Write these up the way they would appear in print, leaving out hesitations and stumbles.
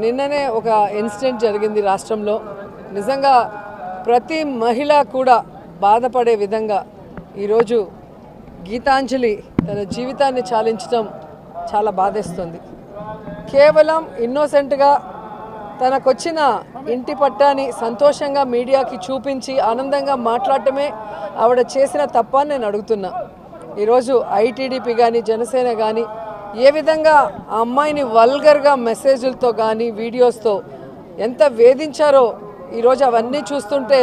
నిన్ననే ఒక ఇన్సిడెంట్ జరిగింది రాష్ట్రంలో. నిజంగా ప్రతి మహిళ కూడా బాధపడే విధంగా ఈరోజు గీతాంజలి తన జీవితాన్ని చాలించడం చాలా బాధేస్తుంది. కేవలం ఇన్నోసెంట్గా తనకొచ్చిన ఇంటి పట్టాని సంతోషంగా మీడియాకి చూపించి ఆనందంగా మాట్లాడటమే ఆవిడ చేసిన తప్ప అని నేను అడుగుతున్నా. ఈరోజు ఐటీడీపీ కానీ జనసేన కానీ ఏ విధంగా ఆ అమ్మాయిని వల్గర్గా మెసేజ్లతో కానీ వీడియోస్తో ఎంత వేధించారో ఈరోజు అవన్నీ చూస్తుంటే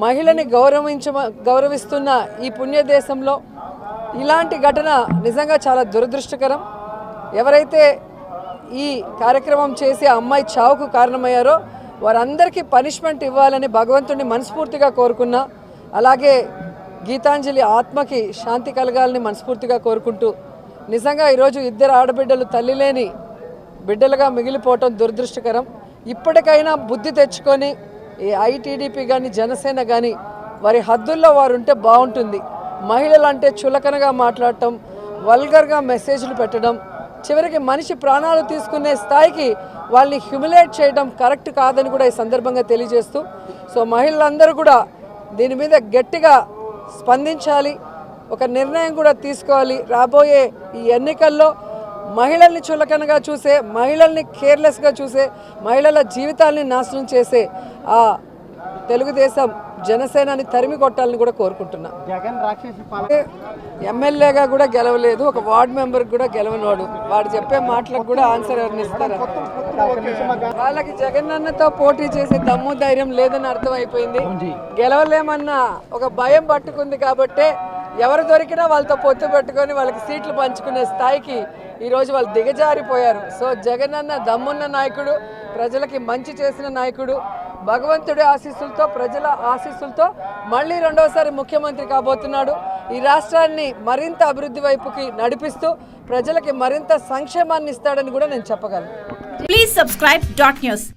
మహిళని గౌరవిస్తున్న ఈ పుణ్యదేశంలో ఇలాంటి ఘటన నిజంగా చాలా దురదృష్టకరం. ఎవరైతే ఈ కార్యక్రమం చేసి ఆ అమ్మాయి చావుకు కారణమయ్యారో వారందరికీ పనిష్మెంట్ ఇవ్వాలని భగవంతుడిని మనస్ఫూర్తిగా కోరుకున్నా. అలాగే గీతాంజలి ఆత్మకి శాంతి కలగాలని మనస్ఫూర్తిగా కోరుకుంటూ నిజంగా ఈరోజు ఇద్దరు ఆడబిడ్డలు తల్లి లేని బిడ్డలుగా మిగిలిపోవటం దురదృష్టకరం. ఇప్పటికైనా బుద్ధి తెచ్చుకొని ఈ ఐటీడీపీ కానీ జనసేన కానీ వారి హద్దుల్లో వారు ఉంటే బాగుంటుంది. మహిళలు అంటే చులకనగా మాట్లాడటం, వల్గర్గా మెసేజ్లు పెట్టడం, చివరికి మనిషి ప్రాణాలు తీసుకునే స్థాయికి వాళ్ళని హ్యూమిలేట్ చేయడం కరెక్ట్ కాదని కూడా ఈ సందర్భంగా తెలియజేస్తూ, సో మహిళలందరూ కూడా దీని మీద గట్టిగా స్పందించాలి, ఒక నిర్ణయం కూడా తీసుకోవాలి. రాబోయే ఈ ఎన్నికల్లో మహిళల్ని చులకనగా చూసే, మహిళల్ని కేర్లెస్గా చూసే, మహిళల జీవితాల్ని నాశనం చేసే ఆ తెలుగుదేశం జనసేనని తరిమి కొట్టాలని కూడా కోరుకుంటున్నా. ఎమ్మెల్యేగా కూడా గెలవలేదు, ఒక వార్డు మెంబర్కి కూడా గెలవనవాడు. వాడు చెప్పే మాటలకు కూడా ఆన్సర్ ఎవరిని ఇస్తారా? వాళ్ళకి జగనన్నతో పోటీ చేసే దమ్ము ధైర్యం లేదని అర్థమైపోయింది. గెలవలేమన్న ఒక భయం పట్టుకుంది కాబట్టే ఎవరు దొరికినా వాళ్ళతో పొత్తు పెట్టుకొని వాళ్ళకి సీట్లు పంచుకునే స్థాయికి ఈరోజు వాళ్ళు దిగజారిపోయారు. సో జగనన్న దమ్మున్న నాయకుడు, ప్రజలకి మంచి చేసిన నాయకుడు, భగవంతుడి ఆశీస్సులతో ప్రజల ఆశీస్సులతో మళ్ళీ రెండోసారి ముఖ్యమంత్రి కాబోతున్నాడు. ఈ రాష్ట్రాన్ని మరింత అభివృద్ధి వైపుకి నడిపిస్తూ ప్రజలకి మరింత సంక్షేమాన్ని ఇస్తాడని కూడా నేను చెప్పగలను. Please subscribe .news.